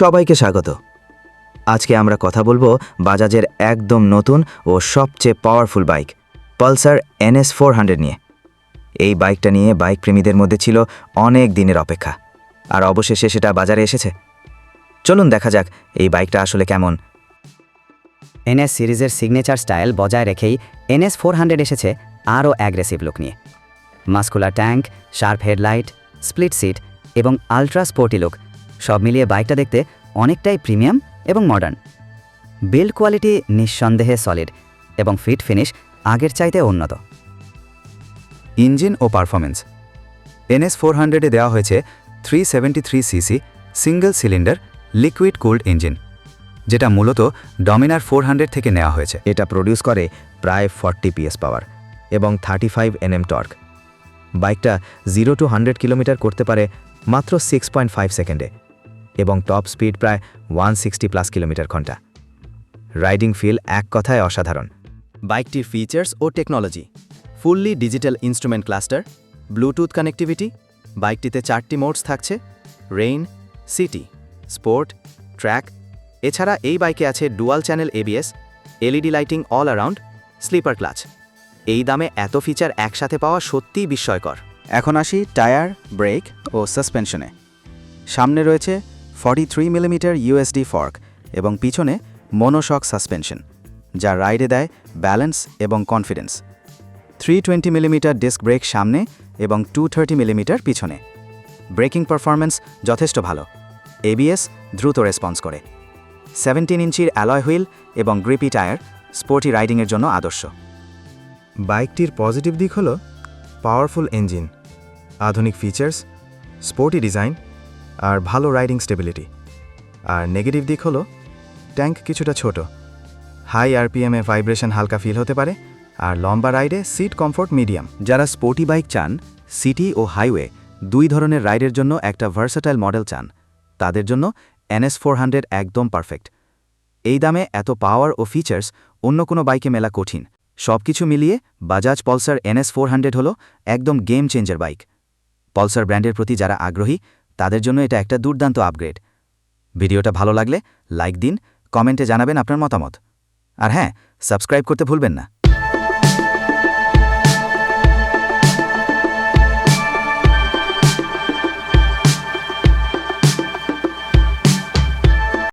সবাইকে স্বাগত। আজকে আমরা কথা বলবো বাজাজের একদম নতুন ও সবচেয়ে পাওয়ারফুল বাইক পালসার NS400 নিয়ে। এই বাইকটা নিয়ে বাইক প্রেমীদের মধ্যে ছিল অনেক দিনের অপেক্ষা, আর অবশেষে সেটা বাজারে এসেছে। চলুন দেখা যাক এই বাইকটা আসলে কেমন। NS সিরিজের সিগনেচার স্টাইল বজায় রেখেই NS400 এসেছে আরও অ্যাগ্রেসিভ লুক নিয়ে। Muscular tank, sharp headlight, split seat এবং আলট্রা স্পোর্টি লুক সব মিলিয়ে বাইকটা দেখতে অনেকটাই প্রিমিয়াম এবং মডার্ন। বিল্ড কোয়ালিটি নিঃসন্দেহে সলিড এবং ফিট ফিনিশ আগের চাইতে উন্নত। ইঞ্জিন ও পারফরমেন্স। NS400-এ দেওয়া হয়েছে 373cc single cylinder liquid cooled engine, যেটা মূলত ডমিনার 400 থেকে নেওয়া হয়েছে। এটা প্রডিউস করে প্রায় 40 PS পাওয়ার এবং 35 Nm টর্ক। বাইকটা 0 to 100 কিলোমিটার করতে পারে মাত্র 6.5 সেকেন্ডে এবং টপ স্পিড প্রায় 160+ কিলোমিটার ঘন্টা। রাইডিং ফিল এক কথায় অসাধারণ। বাইকটির ফিচার্স ও technology: fully digital instrument cluster, bluetooth connectivity, বাইকটিতে 4টি মোডস থাকছে: রেইন, সিটি, স্পোর্ট, ট্র্যাক। এছাড়া এই বাইকে আছে dual channel ABS, LED lighting all around, slipper clutch. এই দামে এত ফিচার একসাথে পাওয়া সত্যিই বিস্ময়কর। এখন আসি টায়ার, ব্রেক ও সাসপেনশনে। সামনে রয়েছে 43 মিলিমিটার USD ফর্ক এবং পিছনে মোনোশক সাসপেনশন, যা রাইডে দেয় ব্যালেন্স এবং কনফিডেন্স। 320 মিলিমিটার ডিস্ক ব্রেক সামনে এবং 230 মিলিমিটার পিছনে। ব্রেকিং পারফরম্যান্স যথেষ্ট ভালো। ABS দ্রুত রেসপন্স করে। 17 ইঞ্চির অ্যালয় হুইল এবং গ্রিপি টায়ার স্পোর্টি রাইডিংয়ের জন্য আদর্শ। বাইকটির পজিটিভ দিক হল পাওয়ারফুল ইঞ্জিন, আধুনিক ফিচার্স, স্পোর্টি ডিজাইন আর ভালো রাইডিং স্টেবিলিটি। আর নেগেটিভ দিক হল ট্যাঙ্ক কিছুটা ছোট, হাই RPM-এ ভাইব্রেশন হালকা ফিল হতে পারে, আর লম্বা রাইডে সিট কমফোর্ট মিডিয়াম। যারা স্পোর্টি বাইক চান, সিটি ও হাইওয়ে দুই ধরনের রাইডের জন্য একটা ভার্সাটাইল মডেল চান, তাদের জন্য NS400 একদম পারফেক্ট। এই দামে এত পাওয়ার ও ফিচার্স অন্য কোনো বাইকে মেলা কঠিন। সব কিছু মিলিয়ে বাজাজ পালসার NS400 হলো একদম গেম চেঞ্জার বাইক। পালসার ব্র্যান্ডের প্রতি যারা আগ্রহী, তাদের জন্য এটা একটা দুর্দান্ত আপগ্রেড। ভিডিওটা ভালো লাগলে লাইক দিন, কমেন্টে জানাবেন আপনার মতামত। আর হ্যাঁ, সাবস্ক্রাইব করতে ভুলবেন না।